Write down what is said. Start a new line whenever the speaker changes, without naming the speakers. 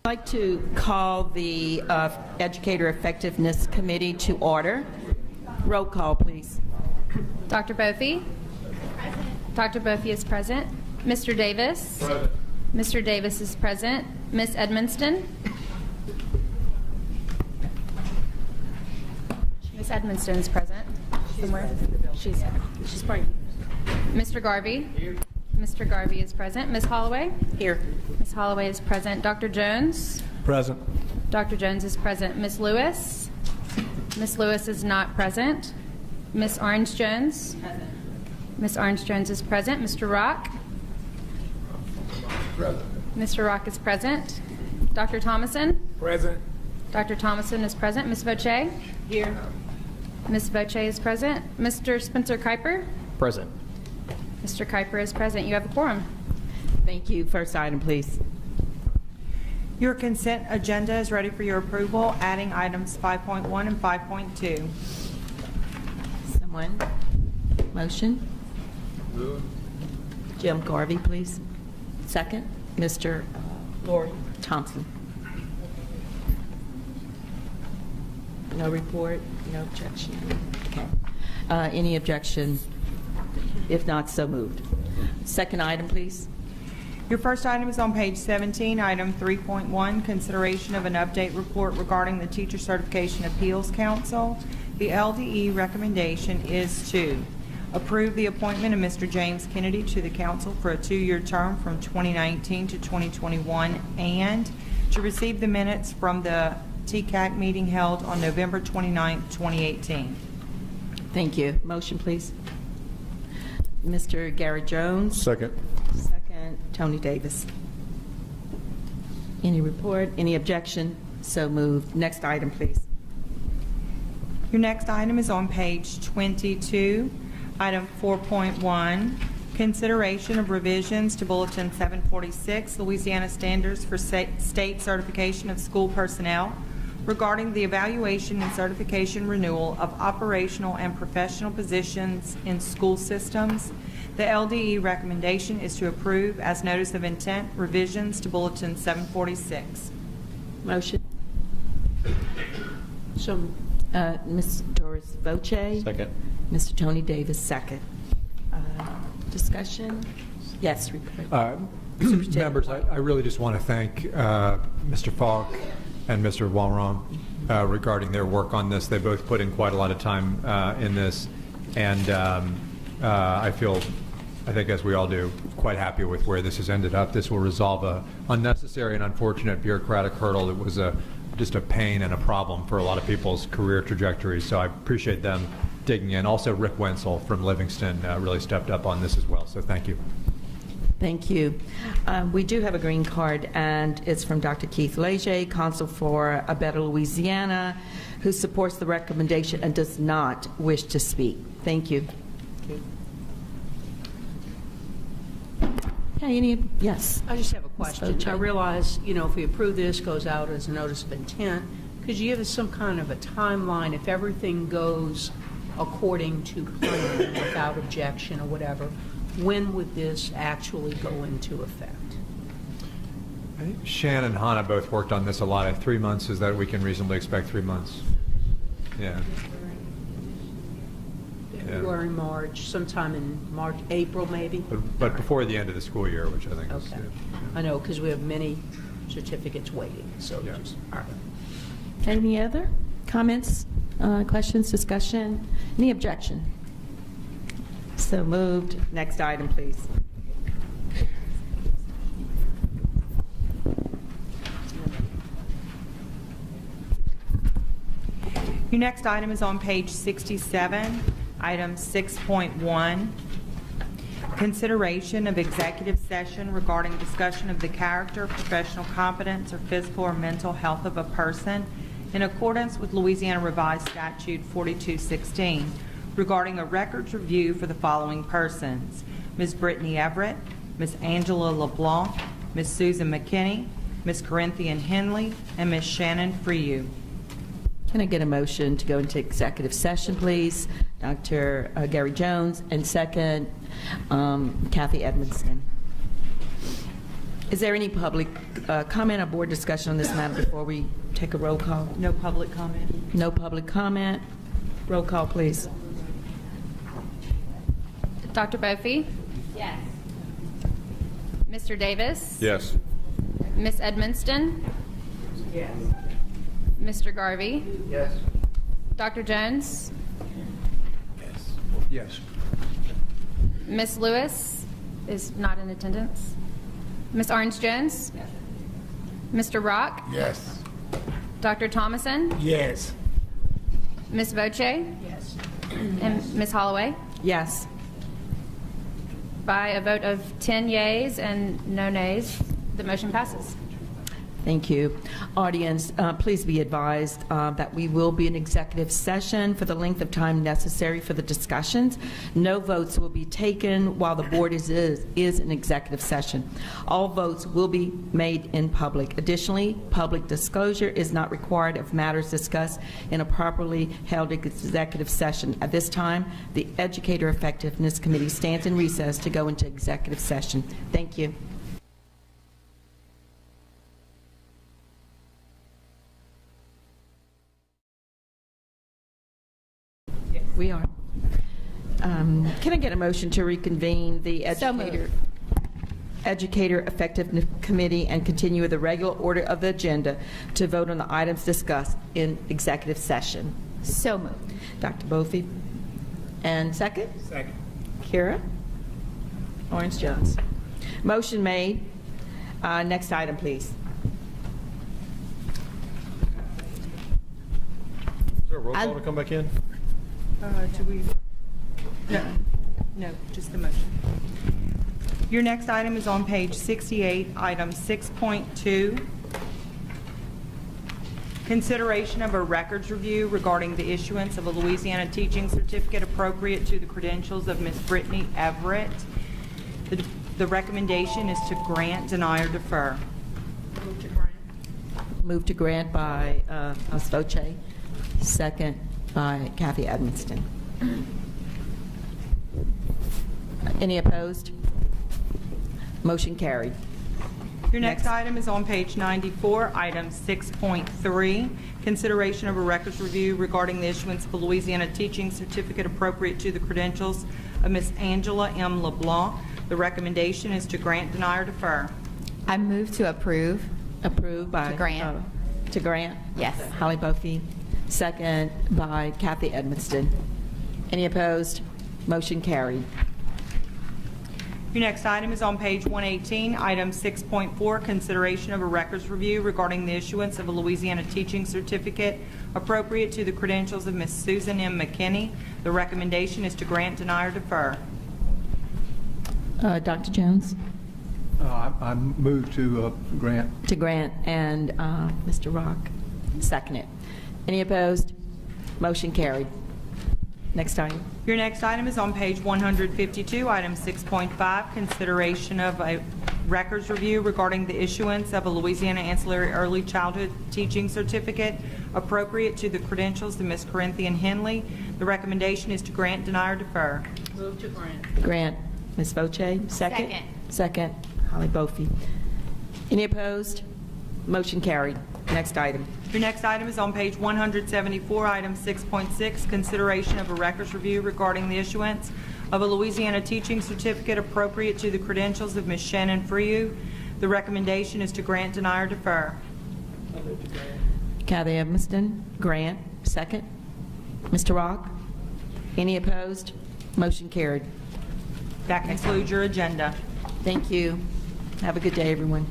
I'd like to call the Educator Effectiveness Committee to order. Roll call, please.
Dr. Bofi? Dr. Bofi is present. Mr. Davis?
Present.
Mr. Davis is present. Ms. Edmonston? Ms. Edmonston is present. Somewhere? She's probably. Mr. Garvey?
Here.
Mr. Garvey is present. Ms. Holloway?
Here.
Ms. Holloway is present. Dr. Jones?
Present.
Dr. Jones is present. Ms. Lewis? Ms. Lewis is not present. Ms. Orange Jones? Ms. Orange Jones is present. Mr. Rock?
Present.
Mr. Rock is present. Dr. Thomason?
Present.
Dr. Thomason is present. Ms. Voce?
Here.
Ms. Voce is present. Mr. Spencer Kuiper?
Present.
Mr. Kuiper is present. You have a quorum.
Thank you. First item, please.
Your consent agenda is ready for your approval, adding items 5.1 and 5.2.
Someone? Motion?
Move.
Jim Garvey, please. Second. Mr. Lori Thompson. No report, no objection. Okay. Any objection? If not, so moved. Second item, please.
Your first item is on page 17, item 3.1, consideration of an update report regarding the Teacher Certification Appeals Council. The LDE recommendation is to approve the appointment of Mr. James Kennedy to the council for a 2-year term from 2019 to 2021 and to receive the minutes from the TCAC meeting held on November 29, 2018.
Thank you. Motion, please. Mr. Gary Jones.
Second.
Second, Tony Davis. Any report? Any objection? So moved. Next item, please.
Your next item is on page 22, item 4.1, consideration of revisions to Bulletin 746, Louisiana Standards for State Certification of School Personnel, regarding the evaluation and certification renewal of operational and professional positions in school systems. The LDE recommendation is to approve as notice of intent revisions to Bulletin 746.
Motion. So, Ms. Doris Voce.
Second.
Mr. Tony Davis, second. Discussion? Yes, report.
Members, I really just want to thank Mr. Falk and Mr. Walron regarding their work on this. They both put in quite a lot of time in this, and I think as we all do, quite happy with where this has ended up. This will resolve a unnecessary and unfortunate bureaucratic hurdle that was just a pain and a problem for a lot of people's career trajectories. So I appreciate them digging in. Also, Rick Wenzel from Livingston really stepped up on this as well. So thank you.
Thank you. We do have a green card, and it's from Dr. Keith Leger, Consul for A Better Louisiana, who supports the recommendation and does not wish to speak. Thank you. Okay, yes.
I just have a question.
Voce.
I realize, if we approve this, goes out as a notice of intent. Could you give us some kind of a timeline if everything goes according to plan without objection or whatever? When would this actually go into effect?
I think Shan and Hannah both worked on this a lot. 3 months is that we can reasonably expect 3 months. Yeah.
February, March, sometime in March, April maybe?
But before the end of the school year, which I think is
Okay.
good.
I know, because we have many certificates waiting, so
Yeah.
just, all right.
Any other comments, questions, discussion? Any objection? So moved. Next item, please.
Your next item is on page 67, item 6.1, consideration of executive session regarding discussion of the character, professional competence, or physical or mental health of a person in accordance with Louisiana Revised Statute 4216 regarding a records review for the following persons: Ms. Brittany Everett, Ms. Angela LeBlanc, Ms. Susan McKinney, Ms. Corinthian Henley, and Ms. Shannon Freyu.
Can I get a motion to go into executive session, please? Dr. Gary Jones, and second, Kathy Edmonston. Is there any public comment or board discussion on this matter before we take a roll call?
No public comment.
No public comment. Roll call, please.
Dr. Bofi? Yes. Mr. Davis?
Yes.
Ms. Edmonston?
Yes.
Mr. Garvey?
Yes.
Dr. Jones?
Yes.
Ms. Lewis is not in attendance. Ms. Orange-Jones? Mr. Rock?
Yes.
Dr. Thomason?
Yes.
Ms. Voce?
Yes.
And Ms. Holloway?
Yes.
By a vote of 10 yeas and no nays, the motion passes.
Thank you. Audience, please be advised that we will be in executive session for the length of time necessary for the discussions. No votes will be taken while the board is in executive session. All votes will be made in public. Additionally, public disclosure is not required of matters discussed in a properly held executive session. At this time, the Educator Effectiveness Committee stands in recess to go into executive session. Thank you. We are. Can I get a motion to reconvene the Educator Effectiveness Committee and continue with the regular order of the agenda to vote on the items discussed in executive session?
So moved.
Dr. Bofi. And second?
Second.
Kira? Orange-Jones. Motion made. Next item, please.
Is there a roll call to come back in?
Do we? No, just the motion. Your next item is on page 68, item 6.2. Consideration of a records review regarding the issuance of a Louisiana teaching certificate appropriate to the credentials of Ms. Brittany Everett. The recommendation is to grant, deny, or defer.
Move to grant.
Move to grant by Ms. Voce, second by Kathy Edmonston. Any opposed? Motion carried.
Your next item is on page 94, item 6.3, consideration of a records review regarding the issuance of a Louisiana teaching certificate appropriate to the credentials of Ms. Angela M. LeBlanc. The recommendation is to grant, deny, or defer.
I move to approve.
Approved by...
To grant.
To grant?
Yes.
Holly Bofi. Second by Kathy Edmonston. Any opposed? Motion carried.
Your next item is on page 118, item 6.4, consideration of a records review regarding the issuance of a Louisiana teaching certificate appropriate to the credentials of Ms. Susan M. McKinney. The recommendation is to grant, deny, or defer.
Dr. Jones?
I move to grant.
To grant, and Mr. Rock. Second it. Any opposed? Motion carried. Next item.
Your next item is on page 152, item 6.5, consideration of a records review regarding the issuance of a Louisiana Ancillary Early Childhood Teaching Certificate appropriate to the credentials of Ms. Corinthian Henley. The recommendation is to grant, deny, or defer.
Move to grant.
Grant. Ms. Voce, second?
Second.
Second. Holly Bofi. Any opposed? Motion carried. Next item.
Your next item is on page 174, item 6.6, consideration of a records review regarding the issuance of a Louisiana teaching certificate appropriate to the credentials of Ms. Shannon Frew. The recommendation is to grant, deny, or defer.
Kathy Edmonston, grant. Second. Mr. Rock. Any opposed? Motion carried.
That concludes your agenda.
Thank you. Have a good day, everyone.